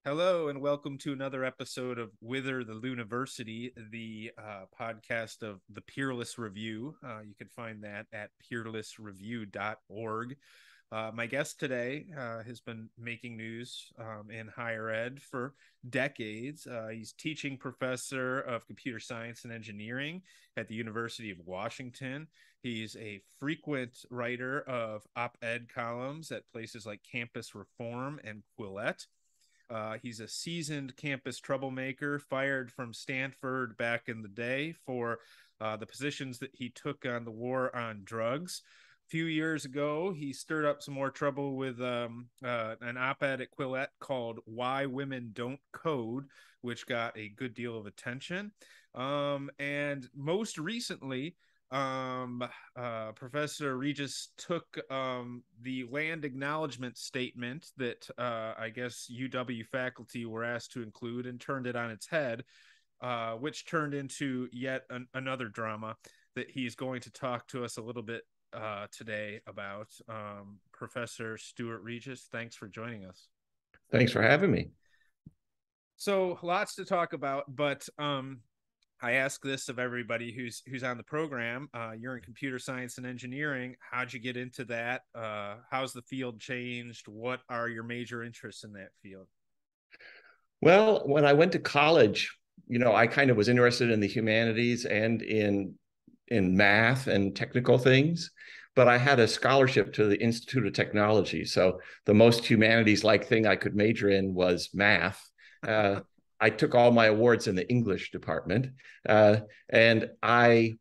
Hello and welcome to another episode of Whither the Looniversity, the podcast of the Peerless Review. You can find that at peerlessreview.org. My guest today has been making news in higher ed for decades. He's teaching professor of computer science and engineering at the University of Washington. He's a frequent writer of op-ed columns at places like Campus Reform and Quillette. He's a seasoned campus troublemaker, fired from Stanford back in the day for the positions that he took on the war on drugs. A few years ago, he stirred up some more trouble with an op-ed at Quillette called Why Women Don't Code, which got a good deal of attention. And most recently, Professor Reges took the land acknowledgement statement that I guess UW faculty were asked to include and turned it on its head, which turned into yet another drama that he's going to talk to us a little bit today about. Professor Stuart Reges, thanks for joining us. Thanks for having me. So lots to talk about, but I ask this of everybody who's on the program. You're in computer science and engineering. How'd you get into that? How's the field changed? What are your major interests in that field? Well, when I went to college, I kind of was interested in the humanities and in math and technical things, but I had a scholarship to the Institute of Technology. So the most humanities-like thing I could major in was math. I took all my awards in the English department, and I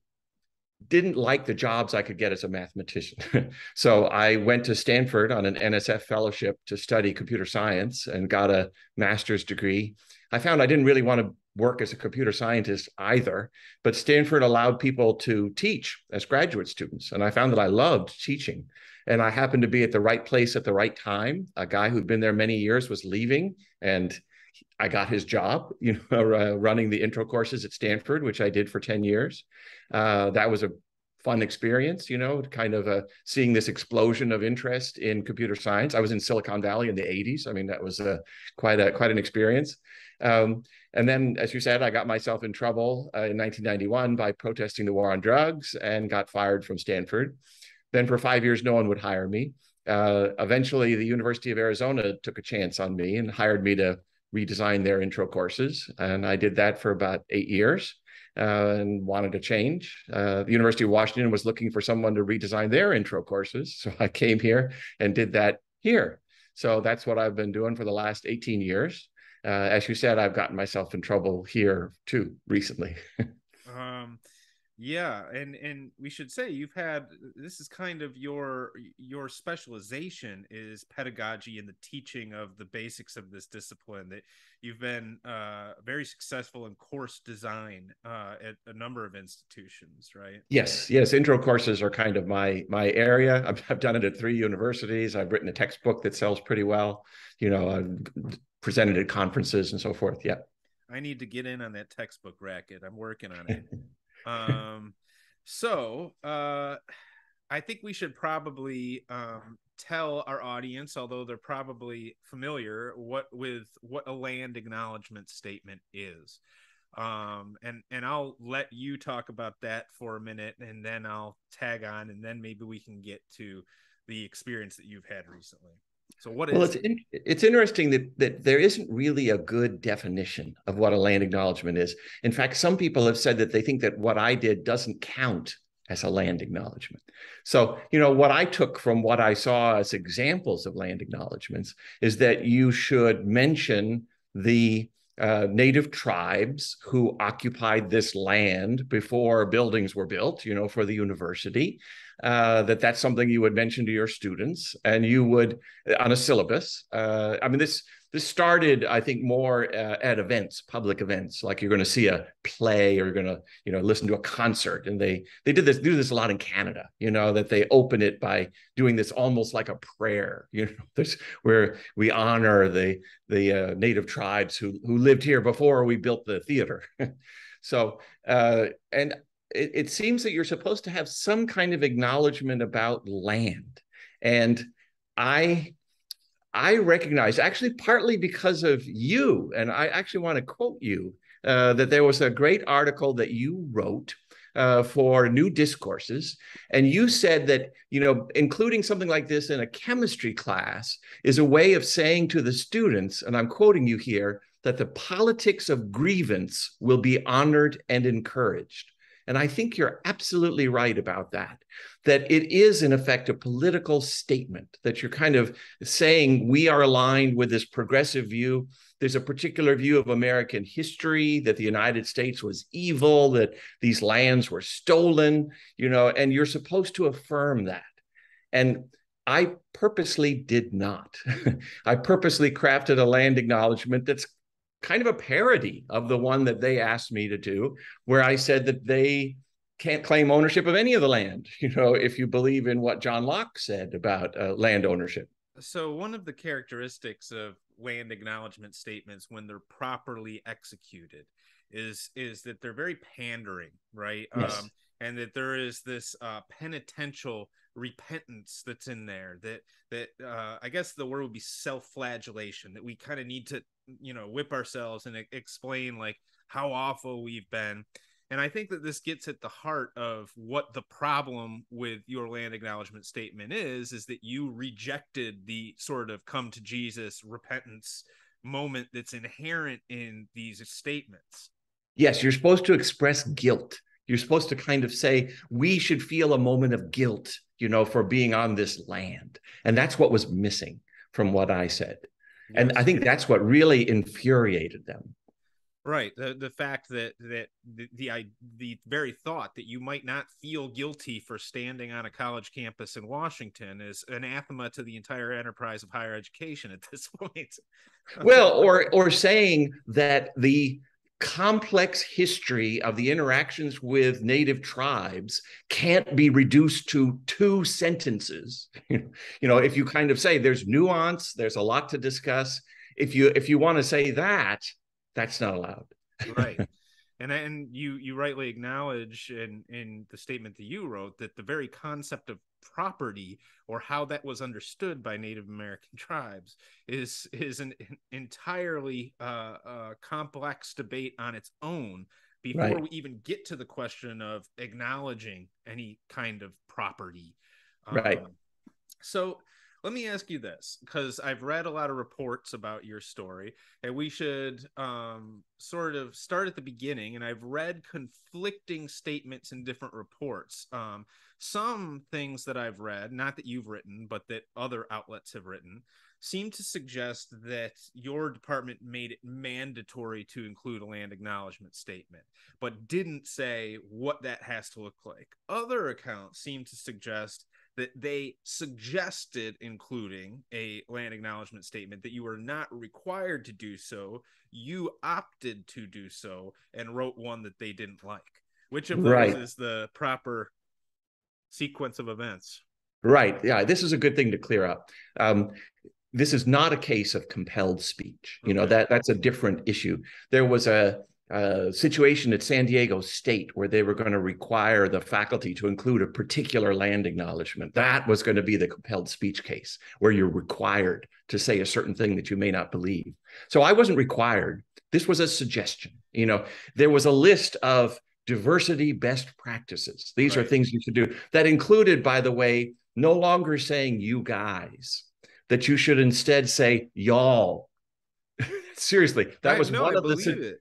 didn't like the jobs I could get as a mathematician. So I went to Stanford on an NSF fellowship to study computer science and got a master's degree. I found I didn't really want to work as a computer scientist either, but Stanford allowed people to teach as graduate students. And I found that I loved teaching. And I happened to be at the right place at the right time. A guy who'd been there many years was leaving, and I got his job, running the intro courses at Stanford, which I did for 10 years. That was a fun experience, kind of seeing this explosion of interest in computer science. I was in Silicon Valley in the 80s. I mean, that was quite an experience. And then, as you said, I got myself in trouble in 1991 by protesting the war on drugs and got fired from Stanford. Then for 5 years, no one would hire me. Eventually, the University of Arizona took a chance on me and hired me to redesign their intro courses. And I did that for about 8 years and wanted to change. The University of Washington was looking for someone to redesign their intro courses. So I came here and did that here. So that's what I've been doing for the last 18 years. As you said, I've gotten myself in trouble here too recently. Yeah, and we should say this is kind of your specialization is pedagogy and the teaching of the basics of this discipline. That you've been very successful in course design at a number of institutions, right? Yes. Intro courses are kind of my area. I've done it at 3 universities. I've written a textbook that sells pretty well. I've presented at conferences and so forth. Yeah. I need to get in on that textbook racket. I'm working on it. So I think we should probably tell our audience, although they're probably familiar, what a land acknowledgement statement is. And I'll let you talk about that for a minute, and then I'll tag on, and then maybe we can get to the experience that you've had recently. So what is it's interesting that there isn't really a good definition of what a land acknowledgement is. In fact, some people have said that they think that what I did doesn't count as a land acknowledgement. So, what I took from what I saw as examples of land acknowledgements is that you should mention the native tribes who occupied this land before buildings were built, for the university. That's something you would mention to your students, and you would on a syllabus. This started, I think, more at events, public events, like you're going to see a play or you're going to, listen to a concert. And they do this a lot in Canada, that they open it by doing this almost like a prayer, this, where we honor the native tribes who lived here before we built the theater. So, and it seems that you're supposed to have some kind of acknowledgement about land. And I I recognize, actually partly because of you, and I actually want to quote you, that there was a great article that you wrote for New Discourses. And you said that, including something like this in a chemistry class is a way of saying to the students, and I'm quoting you here, that the politics of grievance will be honored and encouraged. And I think you're absolutely right about that, that it is, in effect, a political statement, that you're kind of saying we are aligned with this progressive view. There's a particular view of American history, that the United States was evil, that these lands were stolen, and you're supposed to affirm that. And I purposely did not. I purposely crafted a land acknowledgement that's kind of a parody of the one that they asked me to do, where I said that they can't claim ownership of any of the land, if you believe in what John Locke said about land ownership. So one of the characteristics of land acknowledgement statements, when they're properly executed, is that they're very pandering, right? Yes. And that there is this penitential repentance that's in there, that I guess the word would be self-flagellation, that we kind of need to whip ourselves and explain like how awful we've been. And I think that this gets at the heart of what the problem with your land acknowledgement statement is that you rejected the sort of come to Jesus repentance moment that's inherent in these statements. Yes, you're supposed to express guilt. You're supposed to kind of say, we should feel a moment of guilt, for being on this land. And that's what was missing from what I said. Yes. And I think that's what really infuriated them. Right. The fact that the very thought that you might not feel guilty for standing on a college campus in Washington is anathema to the entire enterprise of higher education at this point. Well, or saying that the complex history of the interactions with native tribes can't be reduced to 2 sentences. If you kind of say there's nuance, there's a lot to discuss. If you want to say that, that's not allowed. Right. And you rightly acknowledge in the statement that you wrote that the very concept of property, or how that was understood by Native American tribes, is an entirely complex debate on its own before right. we even get to the question of acknowledging any kind of property. Right. So let me ask you this, because I've read a lot of reports about your story, and we should sort of start at the beginning. And I've read conflicting statements in different reports. Some things that I've read, not that you've written, but that other outlets have written, seem to suggest that your department made it mandatory to include a land acknowledgement statement, but didn't say what that has to look like. Other accounts seem to suggest that they suggested including a land acknowledgement statement, that you were not required to do so. You opted to do so and wrote one that they didn't like. Which of those is the proper sequence of events? Right. Yeah, this is a good thing to clear up. This is not a case of compelled speech. Okay. That's a different issue. There was a situation at San Diego State where they were going to require the faculty to include a particular land acknowledgement. That was going to be the compelled speech case, where you're required to say a certain thing that you may not believe. So I wasn't required. This was a suggestion. There was a list of diversity best practices. These are things you should do. That included, by the way, no longer saying you guys, that you should instead say y'all. Seriously, that was one of the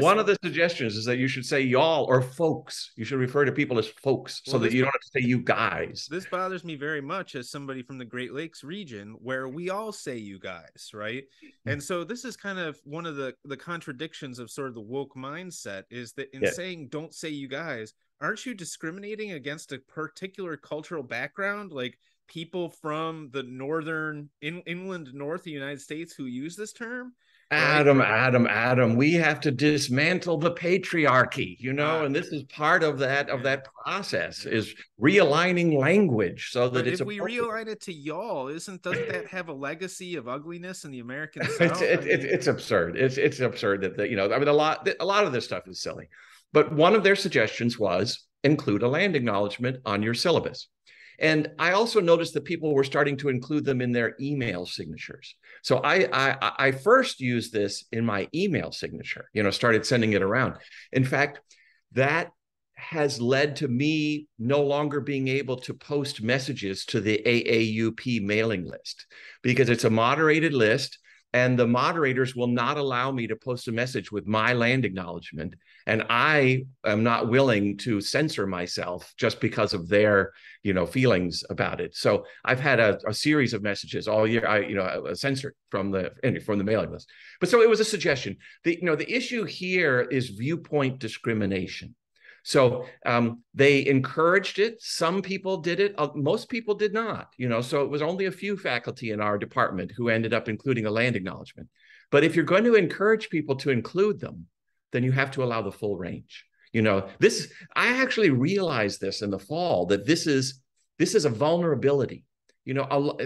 one of the suggestions, is that you should say y'all or folks. You should refer to people as folks, so that you don't have to say you guys. This bothers me very much as somebody from the Great Lakes region, where we all say you guys, right? And so this is kind of one of the contradictions of sort of the woke mindset, is that in saying don't say you guys, aren't you discriminating against a particular cultural background, like people from the northern inland north of the United States who use this term? Adam, we have to dismantle the patriarchy, and this is part of that process, is realigning language so that if we realign it to y'all, doesn't that have a legacy of ugliness in the American South? It's absurd. It's absurd that a lot of this stuff is silly. But one of their suggestions was include a land acknowledgement on your syllabus. And I also noticed that people were starting to include them in their email signatures. So I first used this in my email signature, started sending it around. In fact, that has led to me no longer being able to post messages to the AAUP mailing list because it's a moderated list. And the moderators will not allow me to post a message with my land acknowledgement. And I am not willing to censor myself just because of their, feelings about it. So I've had a series of messages all year, censored from the mailing list. But so it was a suggestion. The issue here is viewpoint discrimination. So they encouraged it. Some people did it. Most people did not, so it was only a few faculty in our department who ended up including a land acknowledgement. But if you're going to encourage people to include them, then you have to allow the full range. I actually realized this in the fall, that this is a vulnerability,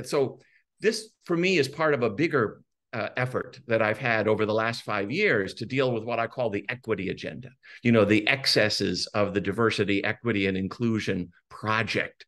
so this for me is part of a bigger effort that I've had over the last 5 years to deal with what I call the equity agenda, the excesses of the diversity, equity, and inclusion project.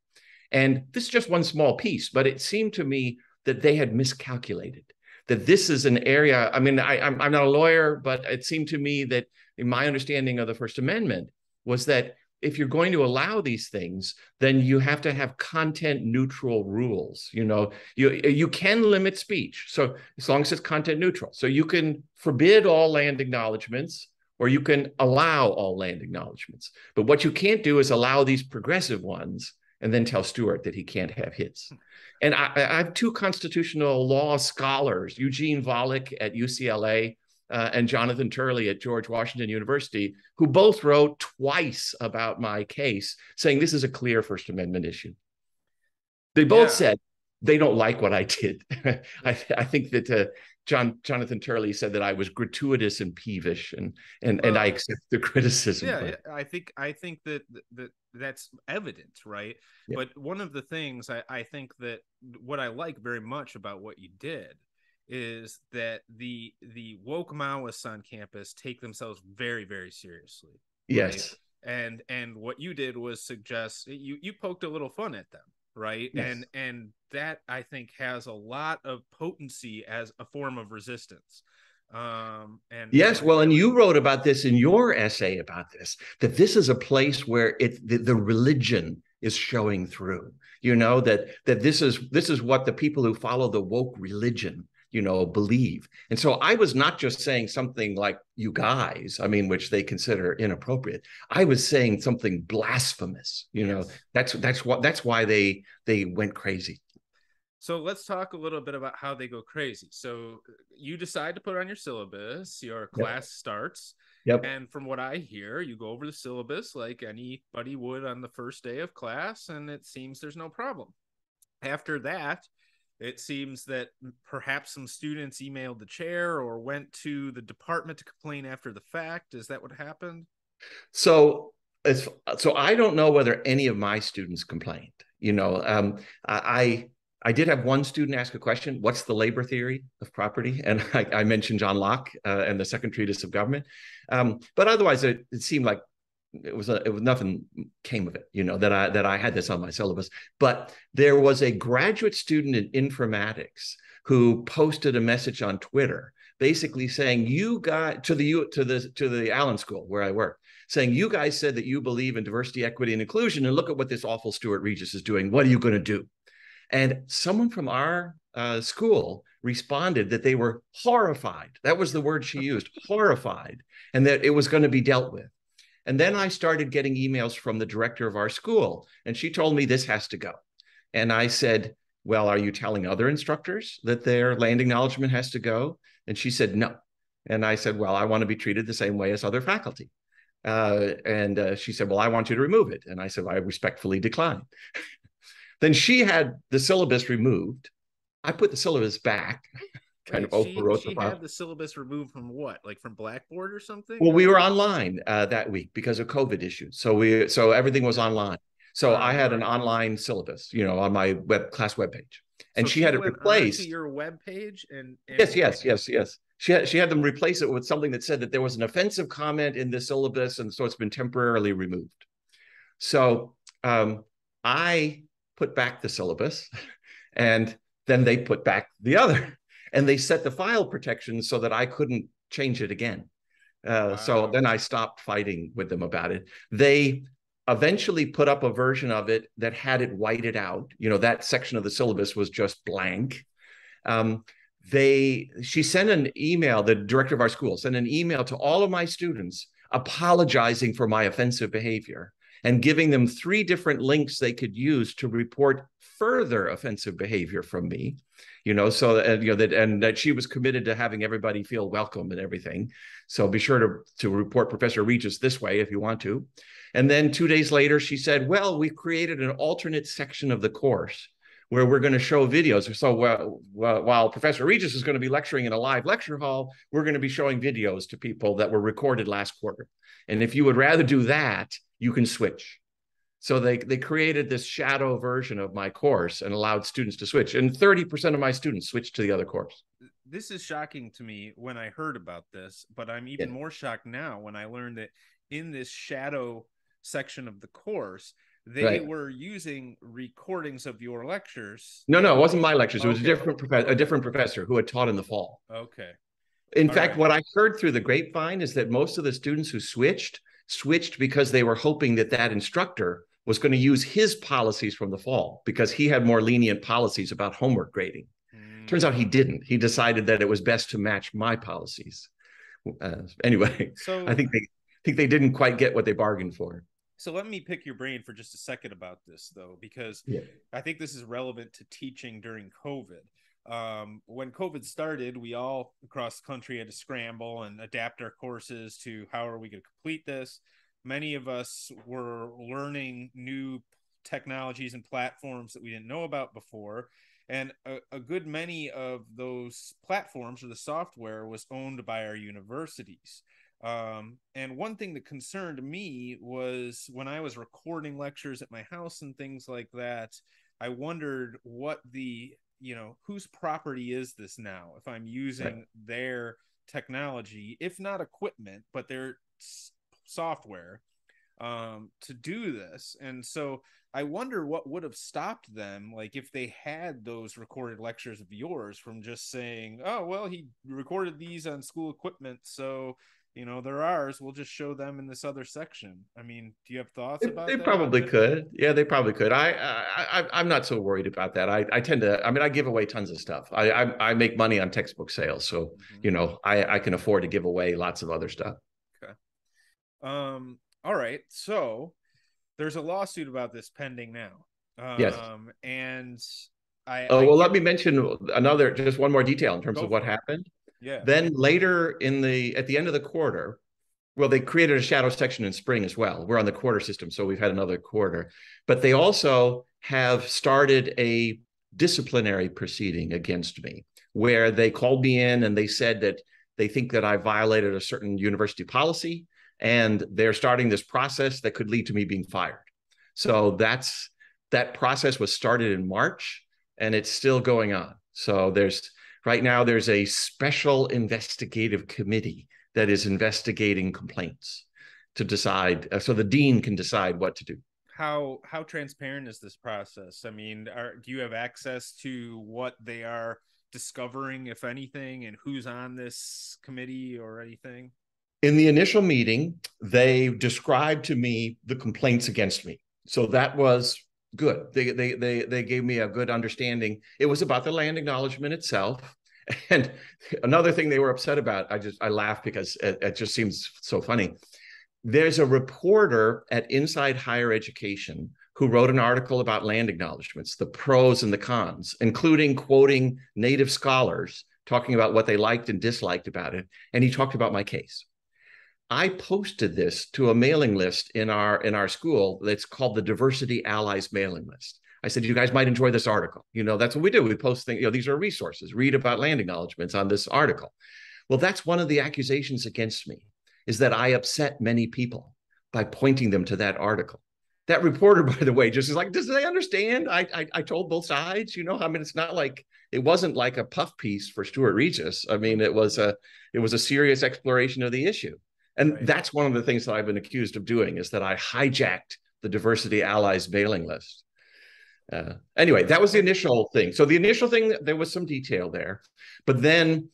And this is just one small piece, but it seemed to me that they had miscalculated, that this is an area, I'm not a lawyer, but it seemed to me that in my understanding of the First Amendment was that if you're going to allow these things, then you have to have content neutral rules. You can limit speech. So as long as it's content neutral. So you can forbid all land acknowledgements, or you can allow all land acknowledgements. But what you can't do is allow these progressive ones and then tell Stuart that he can't have his. And I have two constitutional law scholars, Eugene Volokh at UCLA, and Jonathan Turley at George Washington University, who both wrote twice about my case, saying this is a clear First Amendment issue. They both said they don't like what I did. I think that Jonathan Turley said that I was gratuitous and peevish, and I accept the criticism. Yeah, I think that that's evident, right? Yeah. But one of the things I think that what I like very much about what you did is that the woke Maoists on campus take themselves very, very seriously. Yes. Right? And what you did was suggest you poked a little fun at them, right? Yes. And that I think has a lot of potency as a form of resistance. And you wrote about this in your essay about this, that this is a place where the religion is showing through, that this is what the people who follow the woke religion believe. And so I was not just saying something like you guys, which they consider inappropriate. I was saying something blasphemous, yes. That's why they went crazy. So let's talk a little bit about how they go crazy. So you decide to put on your syllabus, your class starts. Yep. And from what I hear, you go over the syllabus like anybody would on the first day of class, and it seems there's no problem. After that, it seems that perhaps some students emailed the chair or went to the department to complain after the fact. Is that what happened? So I don't know whether any of my students complained. I did have one student ask a question: what's the labor theory of property? And I mentioned John Locke and the Second Treatise of Government. But otherwise, it seemed like it was nothing came of it, that I had this on my syllabus. But there was a graduate student in informatics who posted a message on Twitter, basically saying, "You guys," to the Allen School where I work, saying, "You guys said that you believe in diversity, equity, and inclusion, and look at what this awful Stuart Reges is doing. What are you going to do?" And someone from our school responded that they were horrified. That was the word she used, horrified, and that it was going to be dealt with. And then I started getting emails from the director of our school, and she told me this has to go. And I said, "Well, are you telling other instructors that their land acknowledgement has to go?" And she said, "No." And I said, "Well, I want to be treated the same way as other faculty." And she said, "Well, I want you to remove it." And I said, "I respectfully decline." Then she had the syllabus removed. I put the syllabus back. Kind of overwrote she had the syllabus removed from what, like from Blackboard or something? Well, we were online that week because of COVID issues, so everything was online. So I had an online syllabus, on my class webpage, and she had it replaced. To your webpage, and yes. She had them replace it with something that said that there was an offensive comment in the syllabus, and so it's been temporarily removed. So I put back the syllabus, and then they put back the other, and they set the file protection so that I couldn't change it again. So then I stopped fighting with them about it. They eventually put up a version of it that had it whited out. You know, that section of the syllabus was just blank. She sent an email, the director of our school sent an email to all of my students apologizing for my offensive behavior and giving them 3 different links they could use to report further offensive behavior from me, you know, so that she was committed to having everybody feel welcome and everything. So be sure to report Professor Reges this way if you want to. And then 2 days later, she said, well, we've created an alternate section of the course where we're going to show videos. So while Professor Reges is going to be lecturing in a live lecture hall, we're going to be showing videos to people that were recorded last quarter. And if you would rather do that, you can switch. So they created this shadow version of my course and allowed students to switch. And 30% of my students switched to the other course. This is shocking to me when I heard about this, but I'm even more shocked now when I learned that in this shadow section of the course, they were using recordings of your lectures. No, it wasn't my lectures. It was a different professor who had taught in the fall. Okay. In fact, what I heard through the grapevine is that most of the students who switched because they were hoping that instructor was going to use his policies from the fall because he had more lenient policies about homework grading. Turns out he didn't. He decided that it was best to match my policies. Anyway, so I think they didn't quite get what they bargained for. So let me pick your brain for just a second about this, though, because I think this is relevant to teaching during COVID. When COVID started, we all across the country had to scramble and adapt our courses to how are we going to complete this. Many of us were learning new technologies and platforms that we didn't know about before. And a good many of those platforms or the software was owned by our universities. And one thing that concerned me was when I was recording lectures at my house and things like that, I wondered what whose property is this now if I'm using their technology, if not equipment, but their software to do this. And so I wonder what would have stopped them, like if they had those recorded lectures of yours, from just saying, oh, well, he recorded these on school equipment, so they're ours, we'll just show them in this other section. I mean, do you have thoughts about that? They probably could. Yeah, they probably could. I'm not so worried about that. I tend to, I give away tons of stuff. I make money on textbook sales. So, I can afford to give away lots of other stuff. Okay. All right. So there's a lawsuit about this pending now. Yes. And let me mention just one more detail in terms of what happened. Yeah. Then later at the end of the quarter, well, they created a shadow section in spring as well. We're on the quarter system, so we've had another quarter. But they also have started a disciplinary proceeding against me, where they called me in and they said that they think that I violated a certain university policy, and they're starting this process that could lead to me being fired. So that process was started in March, and it's still going on. So right now, there's a special investigative committee that is investigating complaints to decide, so the dean can decide what to do. How transparent is this process? I mean, do you have access to what they are discovering, if anything, and who's on this committee or anything? In the initial meeting, they described to me the complaints against me. So that was good. They gave me a good understanding. It was about the land acknowledgement itself. And another thing they were upset about, I laugh because it just seems so funny. There's a reporter at Inside Higher Education who wrote an article about land acknowledgements, the pros and the cons, including quoting Native scholars, talking about what they liked and disliked about it. And he talked about my case. I posted this to a mailing list in our school that's called the Diversity Allies mailing list. I said, you guys might enjoy this article. That's what we do. We post things, these are resources. Read about land acknowledgements on this article. Well, that's one of the accusations against me, is that I upset many people by pointing them to that article. That reporter, by the way, just is like, does they understand? I told both sides, it's not like, it wasn't like a puff piece for Stuart Reges. I mean, it was a serious exploration of the issue. And that's one of the things that I've been accused of doing, is that I hijacked the Diversity Allies mailing list. Anyway, that was the initial thing. So the initial thing, there was some detail there, but then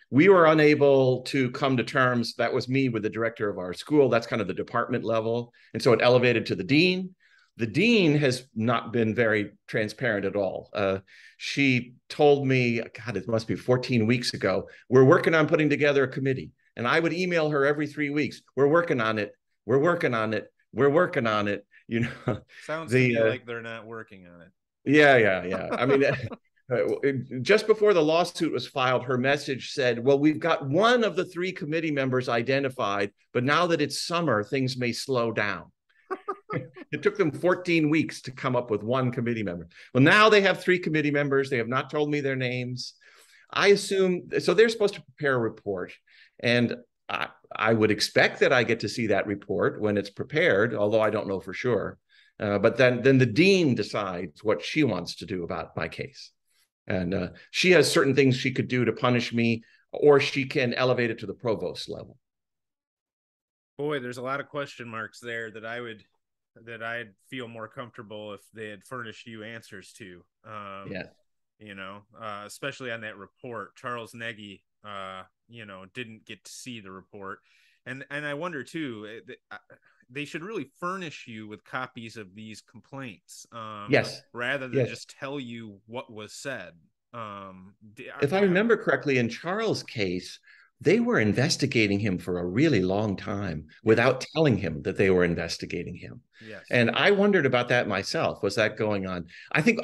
we were unable to come to terms. That was me with the director of our school. That's kind of the department level. And so it elevated to the dean. The dean has not been very transparent at all. She told me, God, it must be 14 weeks ago, we're working on putting together a committee. And I would email her every 3 weeks. We're working on it. We're working on it. We're working on it. You know, sounds to me like they're not working on it. Yeah. I mean, just before the lawsuit was filed, her message said, well, we've got one of the 3 committee members identified, but now that it's summer, things may slow down. It took them 14 weeks to come up with 1 committee member. Well, now they have 3 committee members. They have not told me their names. I assume, so they're supposed to prepare a report. And I would expect that I get to see that report when it's prepared, although I don't know for sure. But then the dean decides what she wants to do about my case. And she has certain things she could do to punish me, or she can elevate it to the provost level. Boy, there's a lot of question marks there that I'd feel more comfortable if they had furnished you answers to. You know, especially on that report. Charles Nagy, you know, didn't get to see the report. And I wonder too, they should really furnish you with copies of these complaints. Yes. Rather than just tell you what was said. If I remember correctly, in Charles' case, they were investigating him for a really long time without telling him that they were investigating him. Yes. And I wondered about that myself. Was that going on? I think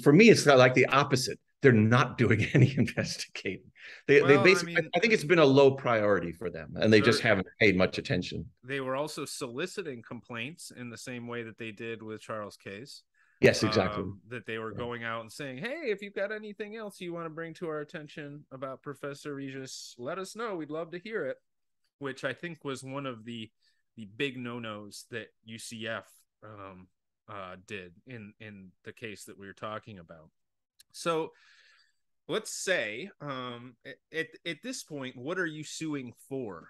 for me, it's like the opposite. They're not doing any investigating. They basically, I think it's been a low priority for them, and they just haven't paid much attention. They were also soliciting complaints in the same way that they did with Charles' case. Yes, exactly. That they were going out and saying, hey, if you've got anything else you want to bring to our attention about Professor Reges, let us know. We'd love to hear it, which I think was one of the big no-nos that UCF did in the case that we were talking about. So let's say at this point, what are you suing for?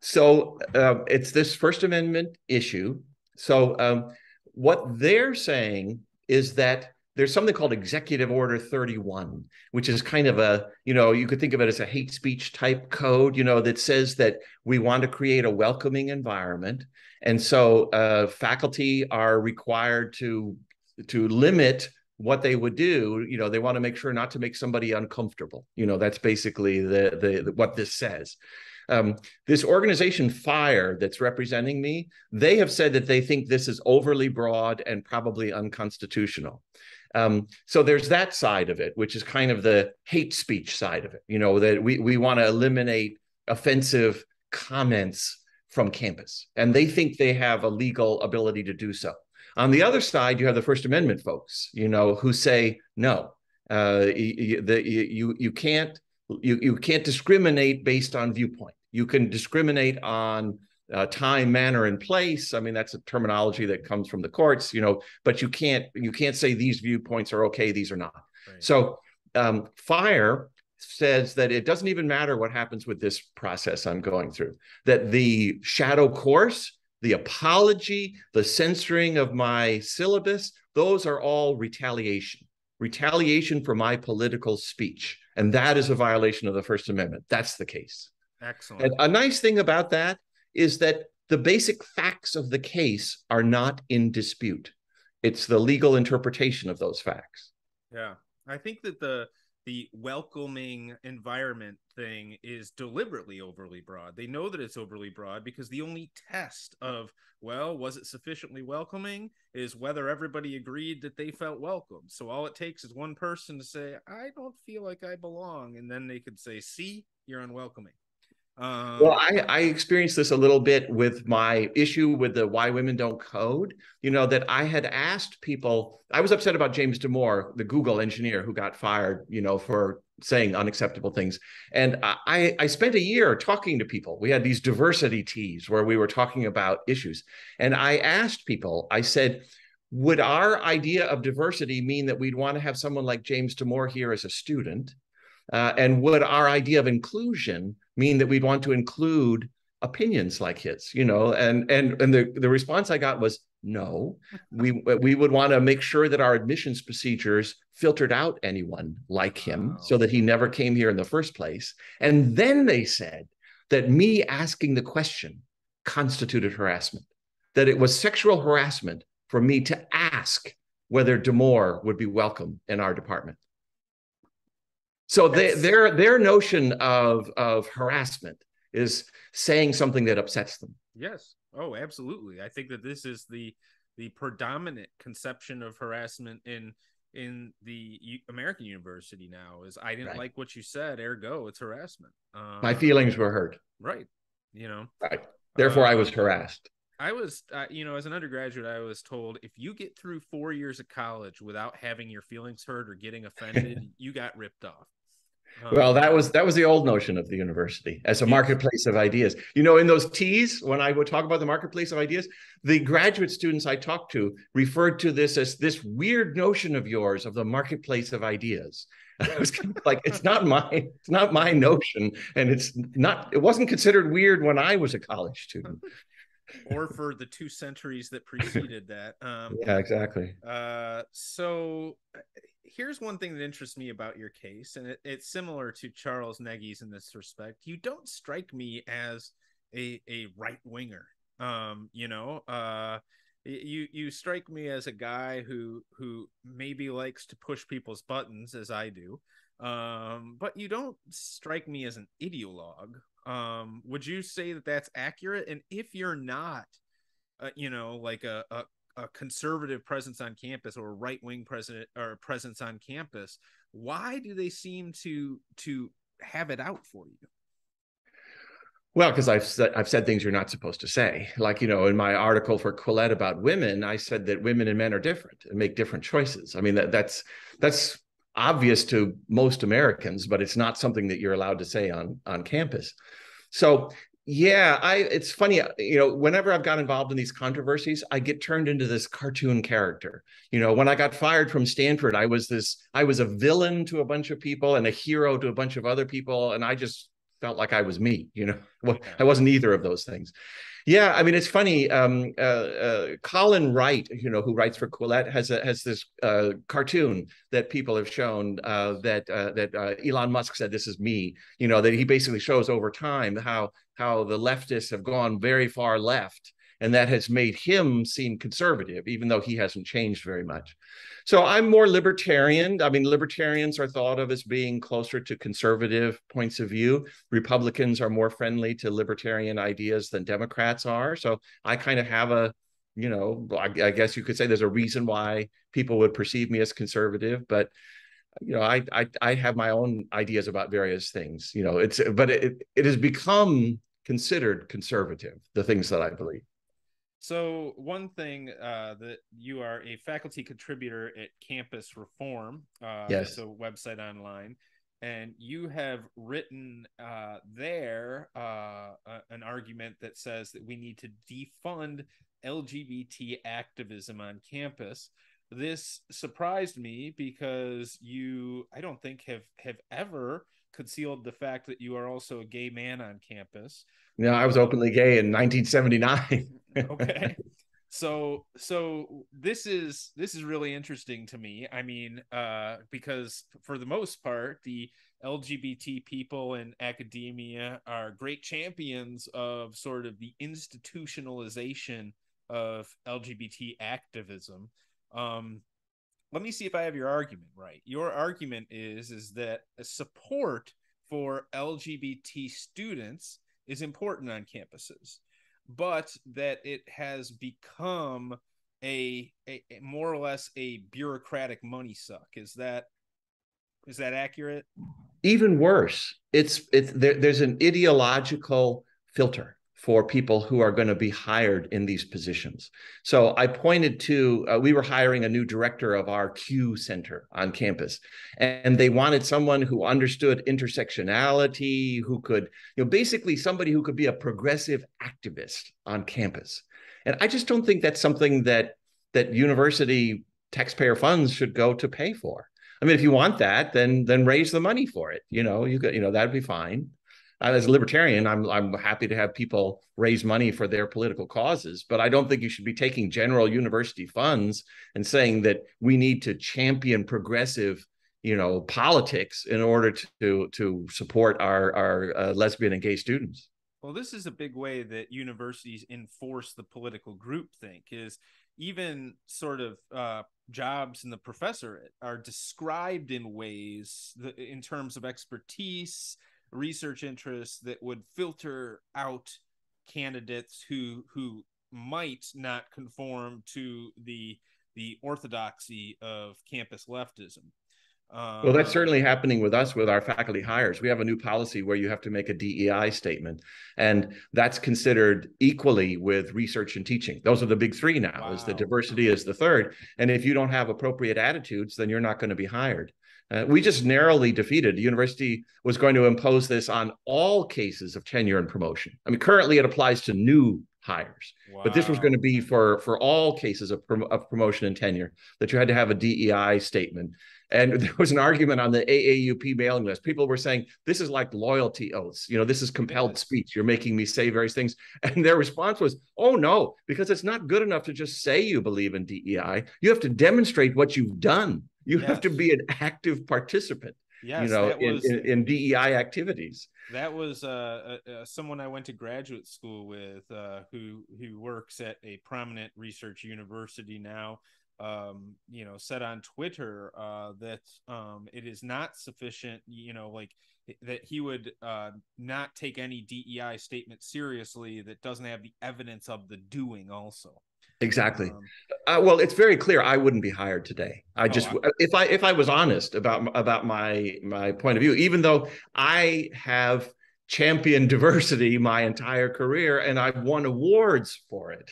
So it's this First Amendment issue. So what they're saying is that there's something called Executive Order 31, which is kind of a, you know, you could think of it as a hate speech type code, you know, that says that we want to create a welcoming environment. And so faculty are required to limit what they would do. You know, they want to make sure not to make somebody uncomfortable. You know, that's basically the what this says. This organization, FIRE, that's representing me, they have said that they think this is overly broad and probably unconstitutional. So there's that side of it, which is kind of the hate speech side of it, you know, that we want to eliminate offensive comments from campus. And they think they have a legal ability to do so. On the other side, you have the First Amendment folks, you know, who say, no, you can't discriminate based on viewpoint. You can discriminate on time, manner, and place. I mean, that's a terminology that comes from the courts, you know, but you can't say these viewpoints are okay, these are not. Right. So FIRE says that it doesn't even matter what happens with this process I'm going through, that the shadow course, the apology, the censoring of my syllabus, those are all retaliation for my political speech. And that is a violation of the First Amendment. That's the case. Excellent. And a nice thing about that is that the basic facts of the case are not in dispute. It's the legal interpretation of those facts. Yeah. I think that the welcoming environment thing is deliberately overly broad. They know that it's overly broad because the only test of, well, was it sufficiently welcoming is whether everybody agreed that they felt welcome. So all it takes is one person to say, I don't feel like I belong. And then they could say, see, you're unwelcoming. Well, I experienced this a little bit with my issue with the Why Women Don't Code, you know, that I had asked people, I was upset about James Damore, the Google engineer who got fired, you know, for saying unacceptable things. And I spent a year talking to people. We had these diversity teas where we were talking about issues. And I asked people, I said, would our idea of diversity mean that we'd want to have someone like James Damore here as a student? And would our idea of inclusion mean that we'd want to include opinions like his, you know? And the response I got was No, we would want to make sure that our admissions procedures filtered out anyone like him so that he never came here in the first place. And then they said that me asking the question constituted harassment, that it was sexual harassment for me to ask whether Damore would be welcome in our department. So their notion of harassment is saying something that upsets them. Yes. Oh, absolutely. I think that this is the predominant conception of harassment in the American university now is I didn't like what you said, ergo it's harassment. My feelings were hurt. Right. You know. Right. Therefore, I was harassed. I was, as an undergraduate, I was told if you get through 4 years of college without having your feelings hurt or getting offended, you got ripped off. Well, that was the old notion of the university as a marketplace of ideas. You know, in those T's, when I would talk about the marketplace of ideas, the graduate students I talked to referred to this as this weird notion of yours of the marketplace of ideas. And I was kind of like, it's not my notion, and it wasn't considered weird when I was a college student. Or for the 2 centuries that preceded that. Yeah, exactly. So here's one thing that interests me about your case, and it's similar to Charles Negi's in this respect. You don't strike me as a right winger. You strike me as a guy who maybe likes to push people's buttons as I do, but you don't strike me as an ideologue. Would you say that that's accurate? And if you're not, like a conservative presence on campus or a right-wing presence on campus, why do they seem to have it out for you? Well, because I've said things you're not supposed to say. Like, in my article for Quillette about women, I said that women and men are different and make different choices. I mean, that's obvious to most Americans, but it's not something that you're allowed to say on campus. So yeah, it's funny, whenever I've got involved in these controversies, I get turned into this cartoon character. When I got fired from Stanford, I was a villain to a bunch of people and a hero to a bunch of other people, and I just felt like I was me. I wasn't either of those things. Yeah, I mean, it's funny. Colin Wright, who writes for Quillette, has this cartoon that people have shown that Elon Musk said, "This is me." That he basically shows over time how the leftists have gone very far left, and that has made him seem conservative, even though he hasn't changed very much. So I'm more libertarian. I mean, libertarians are thought of as being closer to conservative points of view. Republicans are more friendly to libertarian ideas than Democrats are. So I kind of have I guess you could say there's a reason why people would perceive me as conservative, but I have my own ideas about various things. It has become considered conservative, the things that I believe. So one thing that you are a faculty contributor at Campus Reform, yes. It's a website online, and you have written there an argument that says that we need to defund LGBT activism on campus. This surprised me because I don't think have ever concealed the fact that you are also a gay man on campus. No, I was openly gay in 1979. Okay. So this is really interesting to me. I mean, because for the most part, the LGBT people in academia are great champions of sort of the institutionalization of LGBT activism. Let me see if I have your argument right. Your argument is that support for LGBT students is important on campuses, but that it has become a more or less a bureaucratic money suck. Is that accurate? Even worse, there's an ideological filter for people who are going to be hired in these positions. So I pointed to, we were hiring a new director of our Q center on campus, and they wanted someone who understood intersectionality, who could, basically somebody who could be a progressive activist on campus. And I just don't think that's something that university taxpayer funds should go to pay for. I mean, if you want that, then raise the money for it. That'd be fine. as a libertarian, I'm happy to have people raise money for their political causes, but I don't think you should be taking general university funds and saying that we need to champion progressive, politics in order to support our lesbian and gay students. Well, this is a big way that universities enforce the political groupthink, is even sort of jobs in the professorate are described in ways that, in terms of expertise, research interests, that would filter out candidates who might not conform to the orthodoxy of campus leftism. Well, that's certainly happening with us with our faculty hires. We have a new policy where you have to make a DEI statement, and that's considered equally with research and teaching. Those are the big three now. Wow. Is the diversity is the third. And if you don't have appropriate attitudes, then you're not going to be hired. We just narrowly defeated. The university was going to impose this on all cases of tenure and promotion. I mean, currently it applies to new hires, wow. But this was going to be for all cases of promotion and tenure, that you had to have a DEI statement. And there was an argument on the AAUP mailing list. People were saying, this is like loyalty oaths. This is compelled speech. You're making me say various things. And their response was, oh, no, because it's not good enough to just say you believe in DEI. You have to demonstrate what you've done. You have to be an active participant, in DEI activities. That was someone I went to graduate school with who works at a prominent research university now. Said on Twitter that it is not sufficient, that he would not take any DEI statement seriously that doesn't have the evidence of the doing also. Exactly. Well, it's very clear I wouldn't be hired today. If I was honest about my point of view, even though I have championed diversity my entire career and I've won awards for it.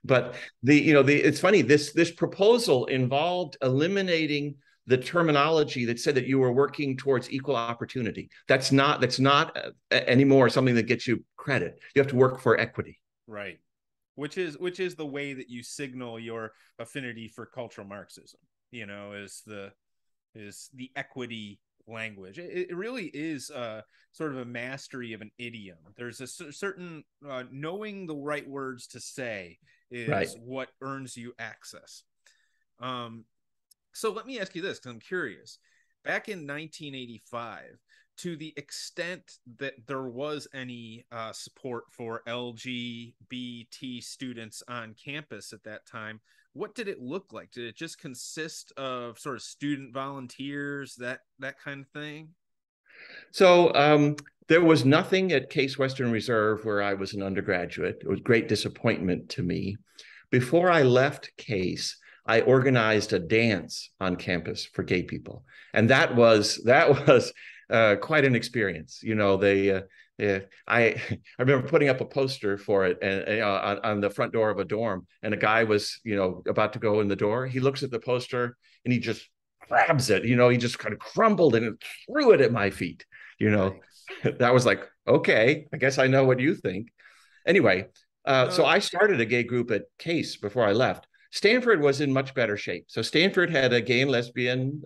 But it's funny, this proposal involved eliminating the terminology that said that you were working towards equal opportunity. That's not anymore something that gets you credit. You have to work for equity. Right. Which is the way that you signal your affinity for cultural Marxism, is the equity language. It really is sort of a mastery of an idiom. There's a certain knowing the right words to say is right. What earns you access. So let me ask you this, because I'm curious. Back in 1985, to the extent that there was any support for LGBT students on campus at that time, what did it look like? Did it just consist of sort of student volunteers, that kind of thing? So there was nothing at Case Western Reserve where I was an undergraduate. It was great disappointment to me. Before I left Case, I organized a dance on campus for gay people, and that was quite an experience. I remember putting up a poster for it and on the front door of a dorm, and a guy was about to go in the door. He looks at the poster and he just grabs it. He just kind of crumbled and threw it at my feet. Nice. That was like, okay, I guess I know what you think. Anyway, so I started a gay group at Case before I left. Stanford was in much better shape. So Stanford had a gay and lesbian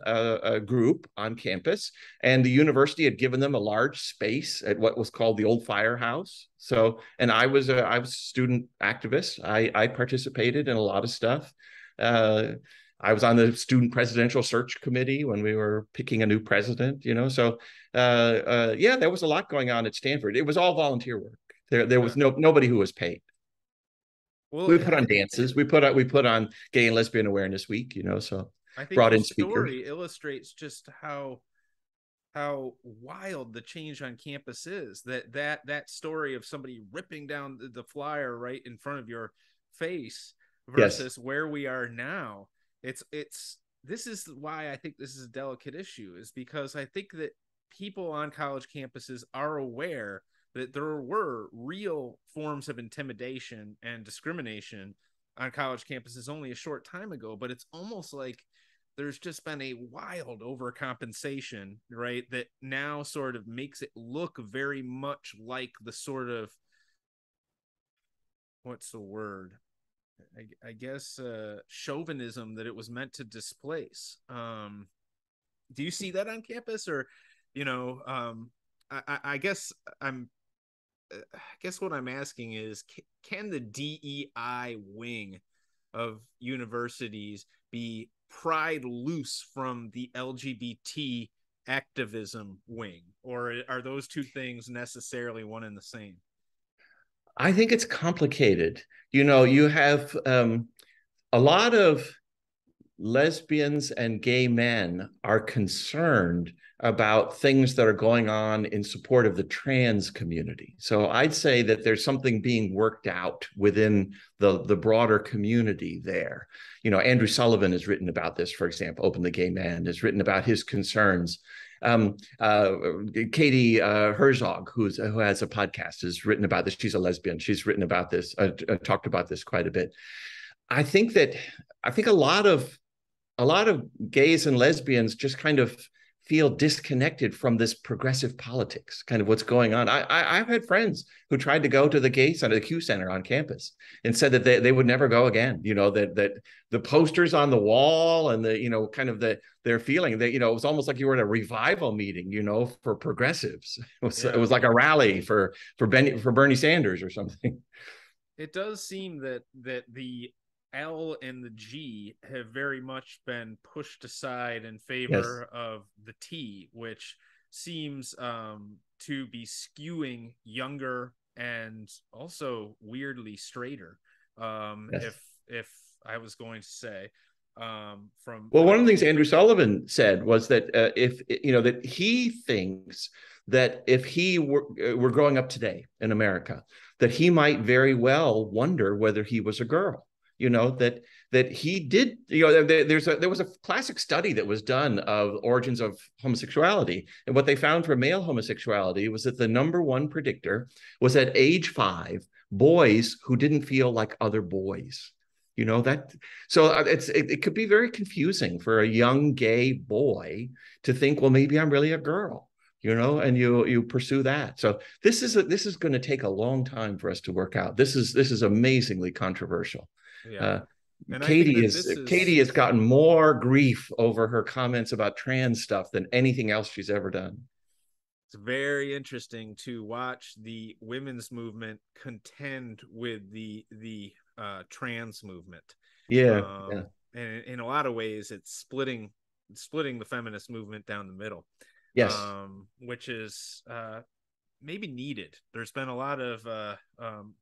group on campus, and the university had given them a large space at what was called the old firehouse. So, and I was a student activist. I participated in a lot of stuff. I was on the student presidential search committee when we were picking a new president, So, there was a lot going on at Stanford. It was all volunteer work. There was nobody who was paid. Well, we put on dances. We put on Gay and Lesbian Awareness Week, so I think brought the in speakers. Story illustrates just how wild the change on campus is. That story of somebody ripping down the flyer right in front of your face versus where we are now. This is why I think this is a delicate issue, is because I think that people on college campuses are aware that there were real forms of intimidation and discrimination on college campuses only a short time ago, but it's almost like there's just been a wild overcompensation, right? That now sort of makes it look very much like the sort of, what's the word? I guess chauvinism that it was meant to displace. Do you see that on campus, or I guess what I'm asking is, can the DEI wing of universities be pried loose from the LGBT activism wing, or are those two things necessarily one and the same? I think it's complicated. You have a lot of lesbians and gay men are concerned about things that are going on in support of the trans community. So I'd say that there's something being worked out within the broader community there. Andrew Sullivan has written about this, for example. Open the Gay Man has written about his concerns. Katie Herzog, who has a podcast, has written about this. She's a lesbian. She's written about this, talked about this quite a bit. I think a lot of gays and lesbians just kind of feel disconnected from this progressive politics, kind of what's going on. I've had friends who tried to go to the gay center, the Q Center on campus, and said that they would never go again. That the posters on the wall and their feeling that, it was almost like you were at a revival meeting, for progressives. It was like a rally for Bernie Sanders or something. It does seem that the L and the G have very much been pushed aside in favor of the T, which seems to be skewing younger and also weirdly straighter. If I was going to say, one of the things Andrew Sullivan said was that that he thinks that if he were growing up today in America, that he might very well wonder whether he was a girl. That he did, there was a classic study that was done of origins of homosexuality. And what they found for male homosexuality was that the number one predictor was at age 5, boys who didn't feel like other boys. It could be very confusing for a young gay boy to think, well, maybe I'm really a girl, and you pursue that. So this is going to take a long time for us to work out. This is amazingly controversial. Yeah. Katie has gotten more grief over her comments about trans stuff than anything else she's ever done. It's very interesting to watch the women's movement contend with the trans movement. Yeah. And in a lot of ways, it's splitting the feminist movement down the middle. Yes. Which is maybe needed. There's been a lot of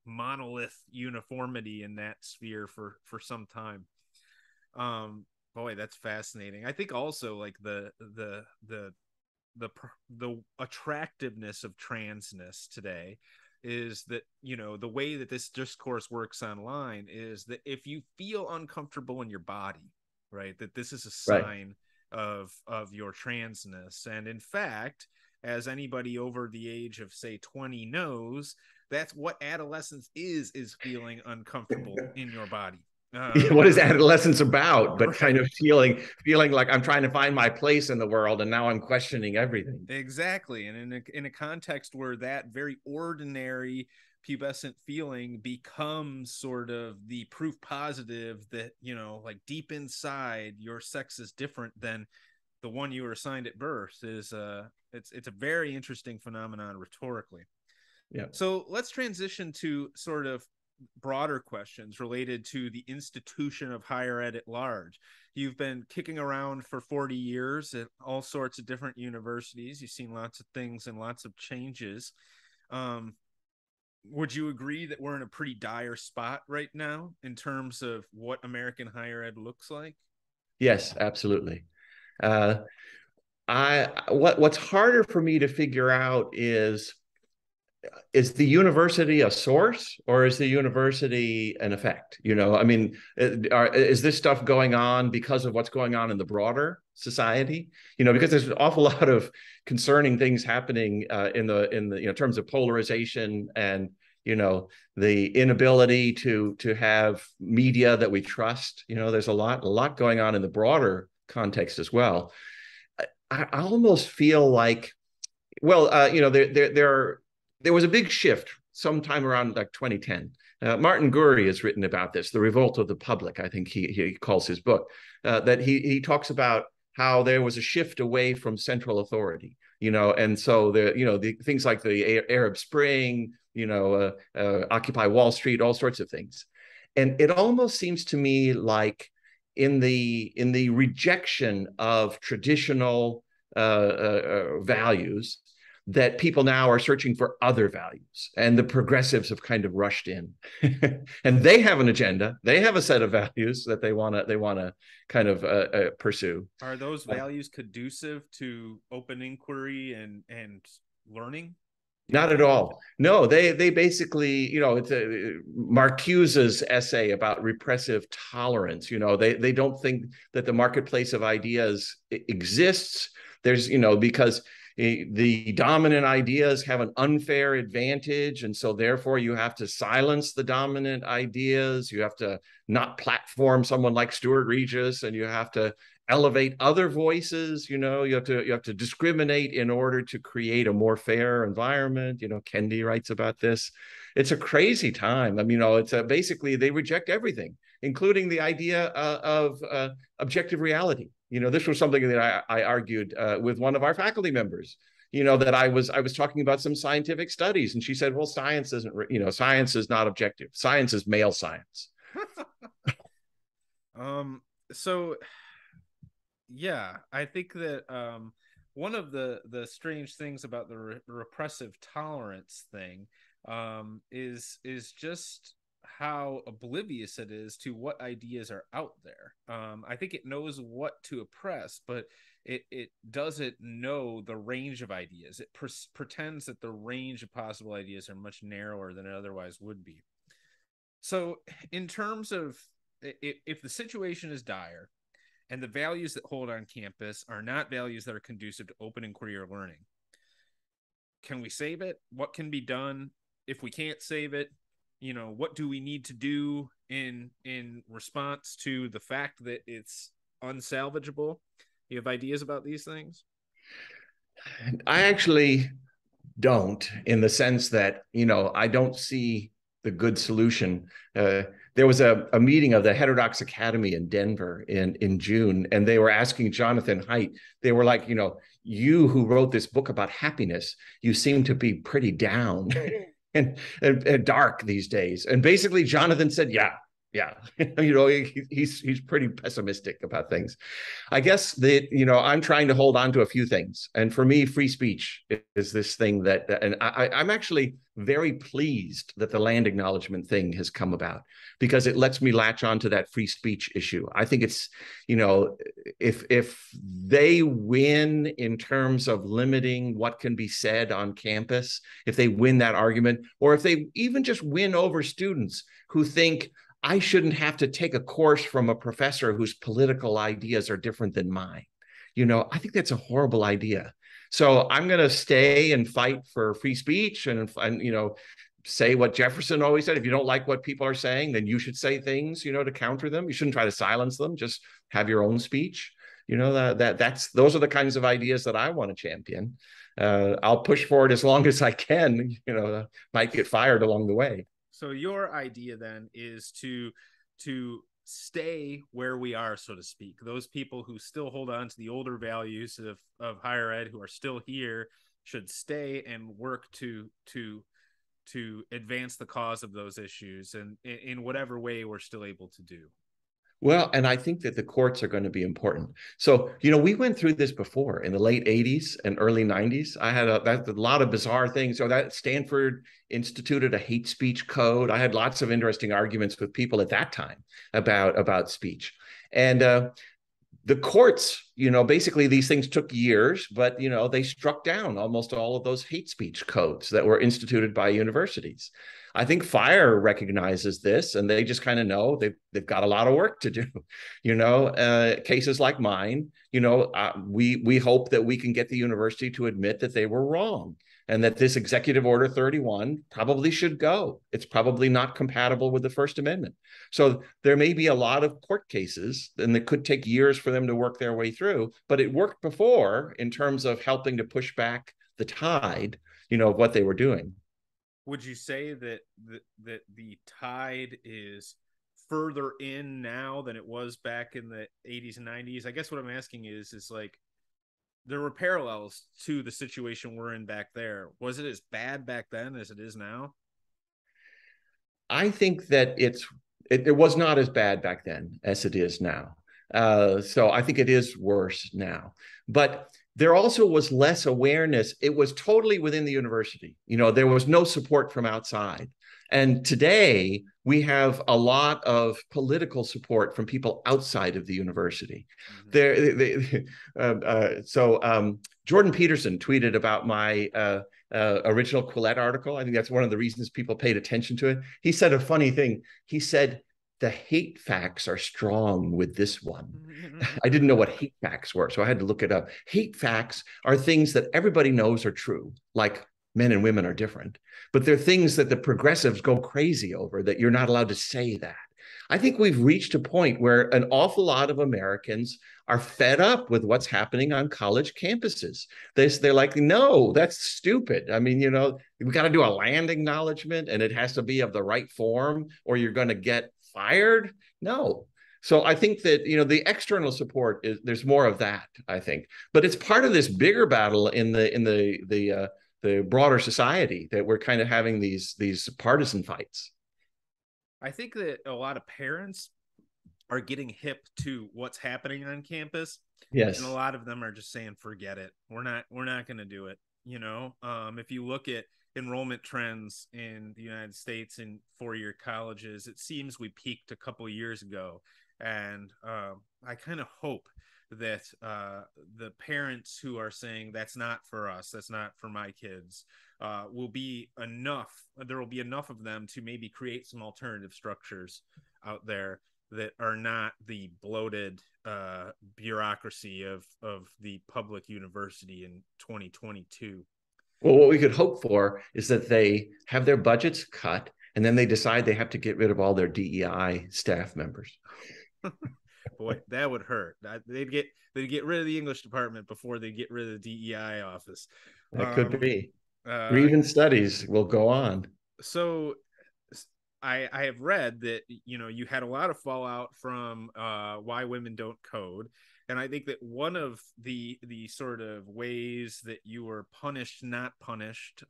monolith uniformity in that sphere for some time. Boy, that's fascinating. I think also like the attractiveness of transness today is that, the way that this discourse works online is that if you feel uncomfortable in your body, right, that this is a sign of your transness. And in fact, as anybody over the age of, say, 20 knows, that's what adolescence is feeling uncomfortable in your body. What is adolescence about? But kind of feeling like I'm trying to find my place in the world, and now I'm questioning everything. Exactly. And in a context where that very ordinary pubescent feeling becomes sort of the proof positive that, like deep inside your sex is different than the one you were assigned at birth, is it's a very interesting phenomenon rhetorically. Yeah. So let's transition to sort of broader questions related to the institution of higher ed at large. You've been kicking around for 40 years at all sorts of different universities. You've seen lots of things and lots of changes. Would you agree that we're in a pretty dire spot right now in terms of what American higher ed looks like? Yes, absolutely. What's harder for me to figure out is the university a source, or is the university an effect? Is this stuff going on because of what's going on in the broader society? Because there's an awful lot of concerning things happening in terms of polarization and the inability to have media that we trust. There's a lot going on in the broader context as well. I almost feel like, there was a big shift sometime around like 2010. Martin Gurry has written about this, The Revolt of the Public, I think he calls his book, that he talks about how there was a shift away from central authority. and so the things like the Arab Spring, Occupy Wall Street, all sorts of things. And it almost seems to me like in the rejection of traditional values, that people now are searching for other values, and the progressives have kind of rushed in, and they have an agenda. They have a set of values that they want to kind of pursue. Are those values conducive to open inquiry and learning? Not at all. No, they basically, it's Marcuse's essay about repressive tolerance. They don't think that the marketplace of ideas exists. There's, because the dominant ideas have an unfair advantage, and so therefore you have to silence the dominant ideas. You have to not platform someone like Stuart Reges, and you have to elevate other voices. You have to discriminate in order to create a more fair environment. Kendi writes about this. It's a crazy time. It's basically they reject everything, including the idea of objective reality. This was something that I argued with one of our faculty members. That I was talking about some scientific studies, and she said, "Well, science isn't. Science is not objective. Science is male science." So yeah, I think that one of the strange things about the repressive tolerance thing is just how oblivious it is to what ideas are out there. I think it knows what to oppress, but it doesn't know the range of ideas. It pretends that the range of possible ideas are much narrower than it otherwise would be. So in terms of if the situation is dire and the values that hold on campus are not values that are conducive to open inquiry or learning, can we save it? What can be done? If we can't save it, what do we need to do in response to the fact that it's unsalvageable? You have ideas about these things? I actually don't, in the sense that, I don't see the good solution. There was a meeting of the Heterodox Academy in Denver in June, and they were asking Jonathan Haidt. They were like, you who wrote this book about happiness, you seem to be pretty down and dark these days. And basically, Jonathan said, yeah. He's pretty pessimistic about things. I guess that, I'm trying to hold on to a few things. And for me, free speech is this thing and I'm actually very pleased that the land acknowledgement thing has come about, because it lets me latch on to that free speech issue. I think it's, if they win in terms of limiting what can be said on campus, if they win that argument, or if they even just win over students who think, I shouldn't have to take a course from a professor whose political ideas are different than mine. I think that's a horrible idea. So I'm going to stay and fight for free speech and say what Jefferson always said. If you don't like what people are saying, then you should say things, to counter them. You shouldn't try to silence them. Just have your own speech. Those are the kinds of ideas that I want to champion. I'll push for it as long as I can. Might get fired along the way. So your idea then is to stay where we are, so to speak. Those people who still hold on to the older values of higher ed, who are still here, should stay and work to advance the cause of those issues, and in whatever way we're still able to do. Well, and I think that the courts are going to be important. So, we went through this before in the late 80s and early 90s. I had a lot of bizarre things. So that Stanford instituted a hate speech code. I had lots of interesting arguments with people at that time about speech. And the courts, basically these things took years, but, they struck down almost all of those hate speech codes that were instituted by universities. I think FIRE recognizes this, and they just kind of know they've got a lot of work to do. Cases like mine, we hope that we can get the university to admit that they were wrong, and that this Executive Order 31 probably should go. It's probably not compatible with the First Amendment. So there may be a lot of court cases, and it could take years for them to work their way through, but it worked before in terms of helping to push back the tide, of what they were doing. Would you say that the tide is further in now than it was back in the 80s and 90s? I guess what I'm asking is like, there were parallels to the situation we're in back there. Was it as bad back then as it is now? I think that it was not as bad back then as it is now. So I think it is worse now. But there also was less awareness. It was totally within the university. There was no support from outside. And today we have a lot of political support from people outside of the university. Jordan Peterson tweeted about my original Quillette article. I think that's one of the reasons people paid attention to it. He said a funny thing. He said, the hate facts are strong with this one. I didn't know what hate facts were, so I had to look it up. Hate facts are things that everybody knows are true, like men and women are different, but they're things that the progressives go crazy over, that you're not allowed to say that. I think we've reached a point where an awful lot of Americans are fed up with what's happening on college campuses. They're like, no, that's stupid. I mean, we got to do a land acknowledgement and it has to be of the right form or you're going to get fired. No. So I think that, the external support there's more of that, I think, but it's part of this bigger battle in the broader society that we're kind of having these partisan fights. I think that a lot of parents are getting hip to what's happening on campus. Yes. And a lot of them are just saying, forget it. We're not going to do it. If you look at enrollment trends in the United States in four-year colleges, it seems we peaked a couple of years ago. And I kind of hope that the parents who are saying that's not for us, that's not for my kids, will be enough. There will be enough of them to maybe create some alternative structures out there that are not the bloated bureaucracy of the public university in 2022. Well, what we could hope for is that they have their budgets cut and then they decide they have to get rid of all their DEI staff members. Boy, that would hurt. They'd get rid of the English department before they get rid of the DEI office. That could be. Grievance studies will go on. So I have read that, you had a lot of fallout from Why Women Don't Code. And I think that one of the sort of ways that you were punished, not punished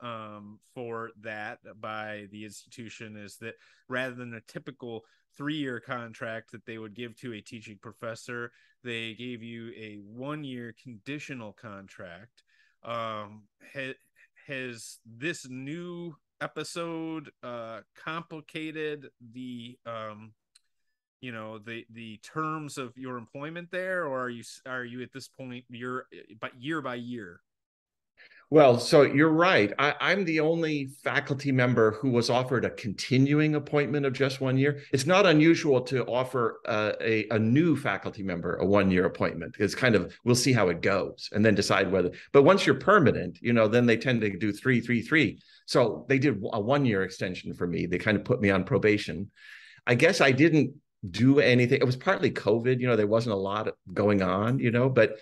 for that by the institution is that rather than a typical 3-year contract that they would give to a teaching professor, they gave you a 1-year conditional contract. Has this new episode complicated the the terms of your employment there, or are you at this point year by year? Well, so you're right. I'm the only faculty member who was offered a continuing appointment of just 1 year. It's not unusual to offer a new faculty member a 1-year appointment. It's kind of, we'll see how it goes and then decide whether, but once you're permanent, then they tend to do 3-3-3. So they did a 1-year extension for me. They kind of put me on probation. I guess I didn't do anything. It was partly COVID, there wasn't a lot going on, but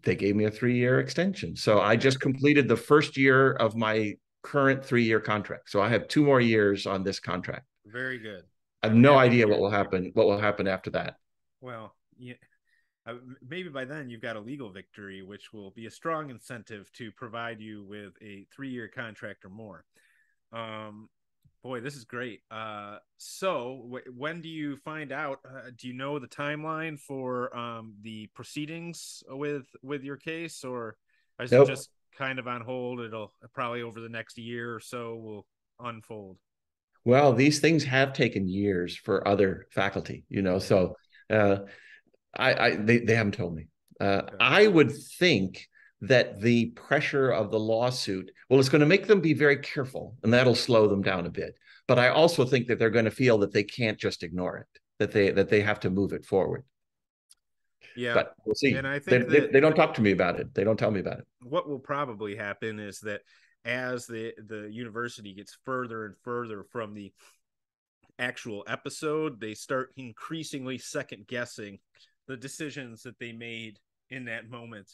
they gave me a 3-year extension. So I just completed the first year of my current 3-year contract. So I have 2 more years on this contract. Very good. I have no idea what will happen after that. Well, yeah, maybe by then you've got a legal victory, which will be a strong incentive to provide you with a 3-year contract or more. Boy, this is great. So when do you find out? Do you know the timeline for the proceedings with your case, or is it just kind of on hold? It'll probably over the next year or so will unfold. Well, these things have taken years for other faculty, so they haven't told me. Okay. I would think that the pressure of the lawsuit, well, it's going to make them be very careful, and that'll slow them down a bit. But I also think that they're going to feel that they can't just ignore it, that they have to move it forward. Yeah, but we'll see. And I think they don't talk to me about it. They don't tell me about it. What will probably happen is that as the university gets further and further from the actual episode, they start increasingly second guessing the decisions that they made in that moment.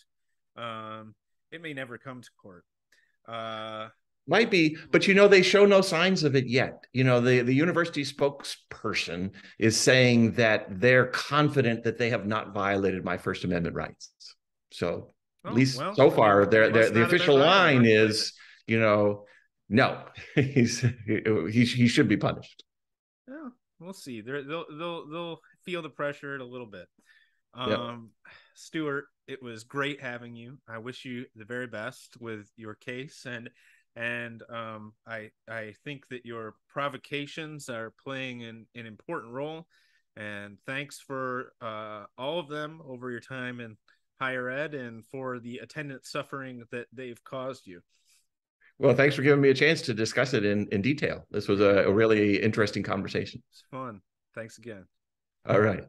It may never come to court. Might be, but they show no signs of it yet. The university spokesperson is saying that they're confident that they have not violated my First Amendment rights. So At Oh, least well, so it far, must the not have been official violating. line is, no, he should be punished. Well, we'll see. They'll feel the pressure a little bit. Yep. Um, Stuart, it was great having you. I wish you the very best with your case, and I think that your provocations are playing an important role. And thanks for all of them over your time in higher ed and for the attendant suffering that they've caused you. Well, thanks for giving me a chance to discuss it in detail. This was a really interesting conversation. It's fun. Thanks again. All right.